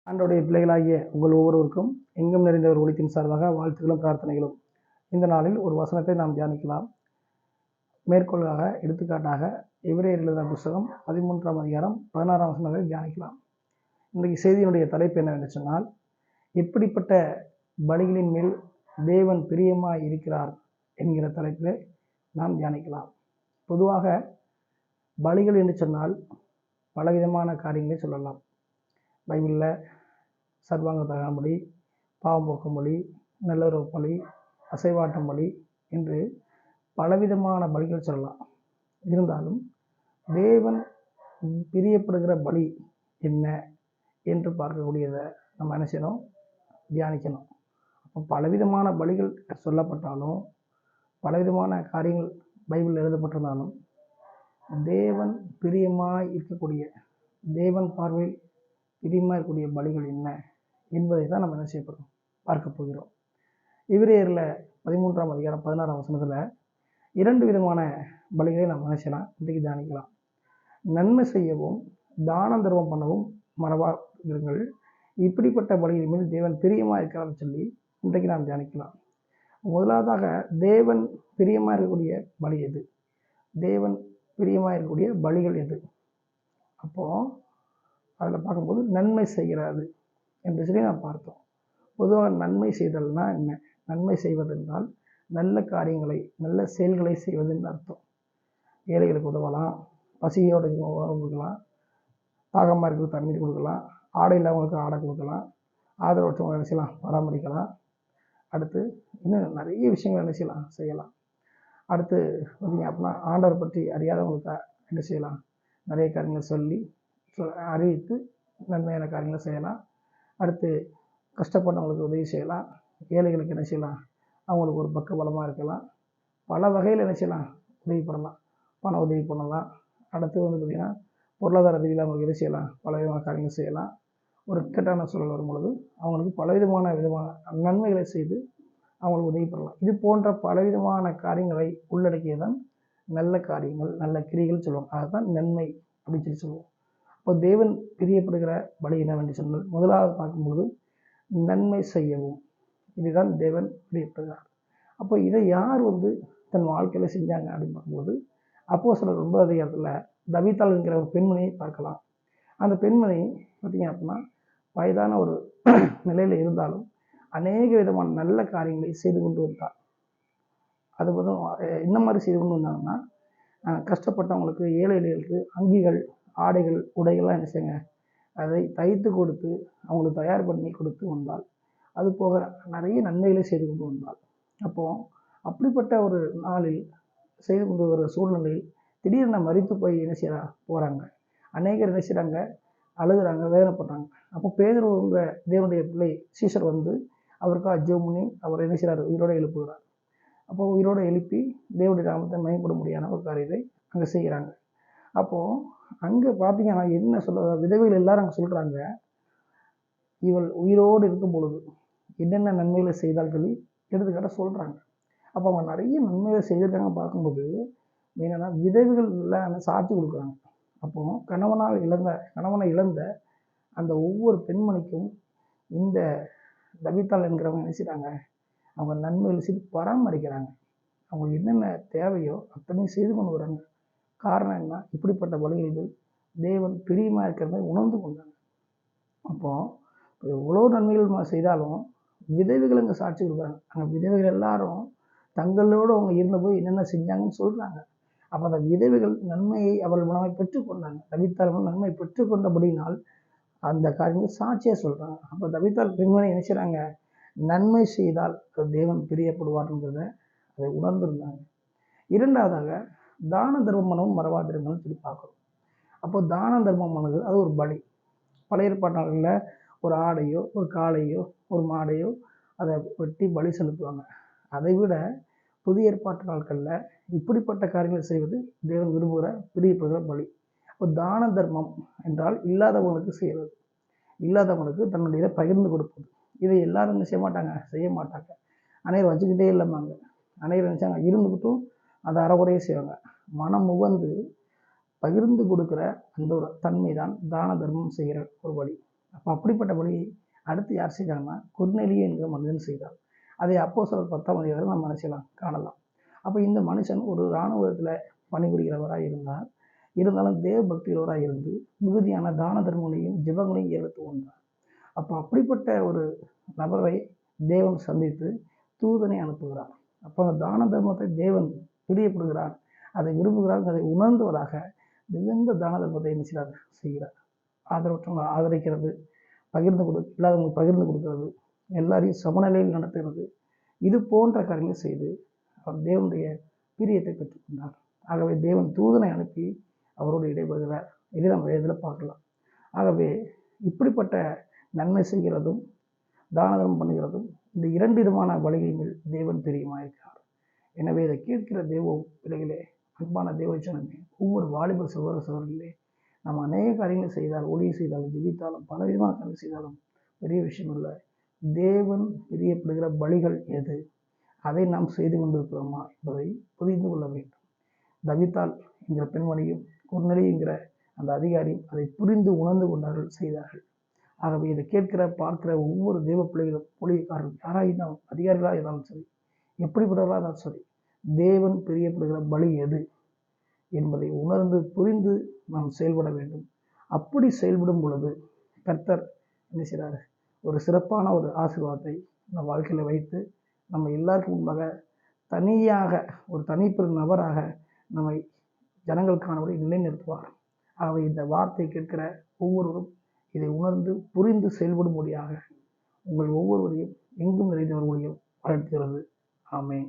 ஆண்டவருடைய பிள்ளைகளாகிய உங்கள் ஒவ்வொருவருக்கும் எங்கும் நிறைந்தவர் ஒளித்தின் சார்பாக வாழ்த்துக்களும் பிரார்த்தனைகளும். இந்த நாளில் ஒரு வசனத்தை நாம் தியானிக்கலாம். மேற்கோளாக எடுத்துக்காட்டாக எபிரேயர் எழுதின புத்தகம் 13ஆம் அதிகாரம் 16ஆம் வசனத்தை தியானிக்கலாம். இன்றைக்கு செய்தியினுடைய தலைப்பு என்னவென்று சொன்னால், எப்படிப்பட்ட பலிகளின் மேல் தேவன் பிரியமாய் இருக்கிறார் என்கிற தலைப்பில் நாம் தியானிக்கலாம். பொதுவாக பலிகள் என்று சொன்னால் பலவிதமான காரியங்களை சொல்லலாம். பைபிளில் சர்வாங்க தகன பலி, பாவம் போக்கும் பலி, நல்லுறவு பலி, அசைவாட்டம் பலி என்று பலவிதமான பலிகள் சொல்லலாம். இருந்தாலும் தேவன் பிரியப்படுகிற பலி என்ன என்று பார்க்கக்கூடியதை நம்ம என்ன செய்யணும், தியானிக்கணும். அப்போ பலவிதமான பலிகள் சொல்லப்பட்டாலும், பலவிதமான காரியங்கள் பைபிளில் எழுதப்பட்டிருந்தாலும், தேவன் பிரியமாய் இருக்கக்கூடிய, தேவன் பார்வையில் பிரியமாக இருக்கக்கூடிய பலிகள் என்ன என்பதை தான் நம்ம என்ன செய்யப்படுறோம், பார்க்க போகிறோம். எபிரேயரில் 13ஆம் அதிகாரம் 16ஆம் வசனத்தில் 2 விதமான பலிகளை நம்ம என்ன செய்யலாம், இன்றைக்கு தியானிக்கலாம். நன்மை செய்யவும் தானம் தர்மம் பண்ணவும் மறவாதிருங்கள், இப்படிப்பட்ட பலிகளின் மேல் தேவன் பிரியமாக இருக்கிறான்னு சொல்லி இன்றைக்கு நாம் தியானிக்கலாம். முதலாவதாக தேவன் பிரியமாக இருக்கக்கூடிய பலி எது, தேவன் பிரியமாக இருக்கக்கூடிய பலிகள் எது? அப்போது அதில் பார்க்கும்போது நன்மை செய்கிறது என்று சொல்லி நாம் பார்த்தோம். பொதுவாக நன்மை செய்தல்னா என்ன? நன்மை செய்வதென்றால் நல்ல காரியங்களை, நல்ல செயல்களை செய்வதுன்னு அர்த்தம். ஏழைகளுக்கு உதவலாம், பசியோடு உணவு கொடுக்கலாம், தாகமாக இருக்கிறது தண்ணீர் கொடுக்கலாம், ஆடை இல்லாதவங்களுக்கு ஆடை கொடுக்கலாம், ஆதரவற்றவங்க என்ன செய்யலாம், பராமரிக்கலாம். அடுத்து இன்னும் நிறைய விஷயங்கள் என்ன செய்யலாம். அடுத்து பார்த்தீங்க அப்படின்னா, ஆண்டவர் பற்றி அறியாதவங்களுக்கு என்ன செய்யலாம், நிறைய காரியங்கள் சொல்லி அறிவித்து நன்மையான காரியங்களை செய்யலாம். அடுத்து கஷ்டப்பட்டவங்களுக்கு உதவி செய்யலாம், ஏழைகளுக்கு என்ன செய்யலாம், அவங்களுக்கு ஒரு பக்க பலமாக இருக்கலாம். பல வகையில் என்ன செய்யலாம், உதவி பண்ணலாம், பண உதவி பண்ணலாம். அடுத்து பார்த்திங்கன்னா பொருளாதார ரீதியில் அவங்களுக்கு எது செய்யலாம், பலவிதமான காரியங்கள் செய்யலாம். ஒரு இக்கட்டான சூழல் வரும் பொழுது அவங்களுக்கு பலவிதமான நன்மைகளை செய்து அவங்களுக்கு உதவி பண்ணலாம். இது போன்ற பலவிதமான காரியங்களை உள்ளடக்கியதான் நல்ல காரியங்கள், நல்ல கிரிகள் சொல்லுவாங்க. அதுதான் நன்மை அப்படின்னு சொல்லி சொல்லுவோம். இப்போ தேவன் பிரியப்படுகிற பலி என்னவென்று சொன்னால், முதலாவது பார்க்கும்பொழுது நன்மை செய்யவும், இதுதான் தேவன் பிரியப்படுகிறார். அப்போ இதை யார் தன் வாழ்க்கையில் செஞ்சாங்க அப்படின்னு பார்க்கும்போது, அப்போஸ்தலர் 9ஆம் அதிகாரத்தில் தபீத்தாள் என்கிற ஒரு பெண்மணியை பார்க்கலாம். அந்த பெண்மணி பார்த்தீங்க அப்படின்னா வயதான ஒரு நிலையில் இருந்தாலும் அநேக விதமான நல்ல காரியங்களை செய்து கொண்டு வந்தார். அது என்ன மாதிரி செய்து கொண்டு வந்தாங்கன்னா, கஷ்டப்பட்டவங்களுக்கு, ஏழை எளியர்களுக்கு அங்கிகள், ஆடைகள், உடைகள்லாம் என்ன செய்யுங்க, அதை தைத்து கொடுத்து அவங்களுக்கு தயார் பண்ணி கொடுத்து வந்தாள். அது போக நிறைய நன்மைகளை செய்து கொண்டு வந்தாள். அப்போது அப்படிப்பட்ட ஒரு நாளில் செய்து கொண்டு வர சூழ்நிலையில் திடீர்னு மரித்து போய் என்ன செய்யறா போகிறாங்க. அநேகர் என்ன செய்கிறாங்க, அழுகுறாங்க, வேதனைப்படுறாங்க. அப்போ பேதுருங்கிற தேவனுடைய பிள்ளை சீஷர் அவருக்காக ஜெபம் பண்ணி அவர் என்ன செய்கிறார், உயிரோடு எழுப்புகிறார். அப்போ உயிரோடு எழுப்பி தேவனுடைய நாமத்தை மகிமைப்பட முடியாத ஒரு காரியத்தை அங்கே செய்கிறாங்க. அப்போது அங்கே பார்த்தீங்கன்னா என்ன சொல்ல, விதவைகள் எல்லாரும் அங்கே சொல்கிறாங்க, இவள் உயிரோடு இருக்கும் பொழுது என்னென்ன நன்மைகளை செய்தால் சொல்லி எடுத்துக்காட்ட சொல்கிறாங்க. அப்போ அவங்க நிறைய நன்மைகளை செய்திருக்காங்க. பார்க்கும்போது என்னென்னா விதவைகள் எல்லாம் சாட்சி கொடுக்குறாங்க. அப்போது கணவனை இழந்த அந்த ஒவ்வொரு பெண்மணிக்கும் இந்த தபீத்தாள் என்கிறவங்க என்ன செய்கிறாங்க, அவங்க நன்மைகளை செய்து பராமரிக்கிறாங்க. அவங்களுக்கு என்னென்ன தேவையோ அத்தனையும் செய்து கொண்டு வராங்க. காரணம் என்ன, இப்படிப்பட்ட பலிகளில் தேவன் பிரியமாக இருக்கிறத உணர்ந்து கொண்டாங்க. அப்போது எவ்வளோ நன்மைகள் செய்தாலும் விதவைகள் அங்கே சாட்சி கொடுக்குறாங்க. அங்கே விதவைகள் எல்லாரும் தங்களோடு அவங்க இருந்தபோது என்னென்ன செஞ்சாங்கன்னு சொல்கிறாங்க. அப்போ அந்த விதவைகள் நன்மையை அவள் மூலமாக பெற்றுக்கொண்டாங்க. தபீத்தாள் நன்மை பெற்றுக்கொண்டபடினால் அந்த காரியங்கள் சாட்சியாக சொல்கிறாங்க. அப்போ தபீத்தாள் பெண்மணி என்ன செய்கிறாங்க, நன்மை செய்தால் தேவன் பிரியப்படுவார்ன்றத அதை உணர்ந்திருந்தாங்க. இரண்டாவதாக தான தர்மம் பண்ணவும் மறவாதிருங்கள்னு சொல்லி பார்க்குறோம். அப்போ தான தர்மம் பண்ணது அது ஒரு பலி. பழைய ஏற்பாட்டு நாட்களில் ஒரு ஆடையோ, ஒரு காளையோ, ஒரு மாடையோ அதை வெட்டி பலி செலுத்துவாங்க. அதை விட புதிய ஏற்பாட்டு நாட்களில் இப்படிப்பட்ட காரியங்களை செய்வது தேவன் விரும்புகிற, பிரியப்படுகிற பலி. இப்போ தான தர்மம் என்றால் இல்லாதவங்களுக்கு செய்வது, இல்லாதவங்களுக்கு தன்னுடைய இதை பகிர்ந்து கொடுப்பது. இதை எல்லாரும் செய்ய மாட்டாங்க. அனைவரும் வச்சுக்கிட்டே இல்லைம்பாங்க. அனைவரும் நினச்சாங்க இருந்துக்கிட்டும் அதை அறகுறையே செய்வாங்க. மனம் உவந்து பகிர்ந்து கொடுக்குற அந்த ஒரு தன்மை தான் தான தர்மம் செய்கிற ஒரு வழி. அப்போ அப்படிப்பட்ட பலியை அடுத்து யார் செய்தாங்கன்னா கொர்நேலியு என்கிற மனிதன் செய்தார். அதை அப்போஸ்தலர் 10ஆம் அதிகாரத்தில் நம்ம என்ன செய்யலாம் காணலாம். அப்போ இந்த மனுஷன் ஒரு இராணுவத்தில் பணிபுரிகிறவராக இருந்தார். இருந்தாலும் தேவ பக்தியுள்ளவராக இருந்து மிகுதியான தான தர்மங்களையும் ஜெபங்களையும் ஏறெடுத்து வந்தார். அப்போ அப்படிப்பட்ட ஒரு நபரை தேவன் சந்தித்து தூதனை அனுப்புகிறார். அப்போ அந்த தான தர்மத்தை தேவன் பிரியப்படுகிறார், அதை விரும்புகிறார், அதை உணர்ந்தவராக மிகுந்த தான தர்மத்தை என்ன செய்கிறார். ஆதரவற்றவங்களை ஆதரிக்கிறது, இல்லாதவங்களுக்கு பகிர்ந்து கொடுக்கிறது, எல்லாரையும் சமநிலையில் நடத்துகிறது, இது போன்ற காரியங்களை செய்து அவர் தேவனுடைய பிரியத்தை பெற்றுக்கொண்டார். ஆகவே தேவன் தூதனை அனுப்பி அவரோடு இடைபெறுகிறார். இதை நம்ம இதில் பார்க்கலாம். ஆகவே இப்படிப்பட்ட நன்மை செய்கிறதும் தான தர்மம் பண்ணுகிறதும் இந்த 2 விதமான பலிகளில் தேவன் பிரியமாயிருக்கிறார். எனவே இதை கேட்கிற தேவ பிள்ளைகளே, அன்பான தேவ ஜனமே, ஒவ்வொரு வாலிபர் சகோதர சகோதரிகளே, நம்ம அநேக காரியங்களை செய்தால், ஊழியம் செய்தாலும், ஜெபித்தாலும், பலவிதமான காரியங்கள் செய்தாலும் பெரிய விஷயம் இல்லை. தேவன் பிரியப்படுகிற பலிகள் எது, அதை நாம் செய்து கொண்டிருக்கிறோமா என்பதை புரிந்து கொள்ள வேண்டும். தவித்தாள் என்கிற பெண்மணியும் கொர்நேலியு என்கிற அந்த அதிகாரியும் அதை புரிந்து உணர்ந்து கொண்டார்கள், செய்தார்கள். ஆகவே இதை கேட்கிற பார்க்கிற ஒவ்வொரு தேவ பிள்ளைகளும், ஊழியக்காரர்கள் யாராக இருந்தாலும், அதிகாரிகளாக இருந்தாலும் சரி, எப்படிப்பட்டவர்களாக இருந்தாலும் சரி, தேவன் பிரியப்படுகிற பலி எது என்பதை உணர்ந்து புரிந்து நாம் செயல்பட வேண்டும். அப்படி செயல்படும் பொழுது கர்த்தர் என்ன செய்கிறார், ஒரு சிறப்பான ஒரு ஆசீர்வாதத்தை நம் வாழ்க்கையில் வைத்து நம்ம எல்லாருக்கும் முன்பாக தனியாக ஒரு தனிப்பெரும் நபராக நம்மை ஜனங்கள் காணபடி நிலைநிறுத்துவார். ஆகவே இந்த வார்த்தை கேட்கிற ஒவ்வொருவரும் இதை உணர்ந்து புரிந்து செயல்படும்படியாக உங்கள் ஒவ்வொருவரையும் எங்கும் நிறைந்தவர்களையும் வாழ்த்துகிறது. ஆமென்.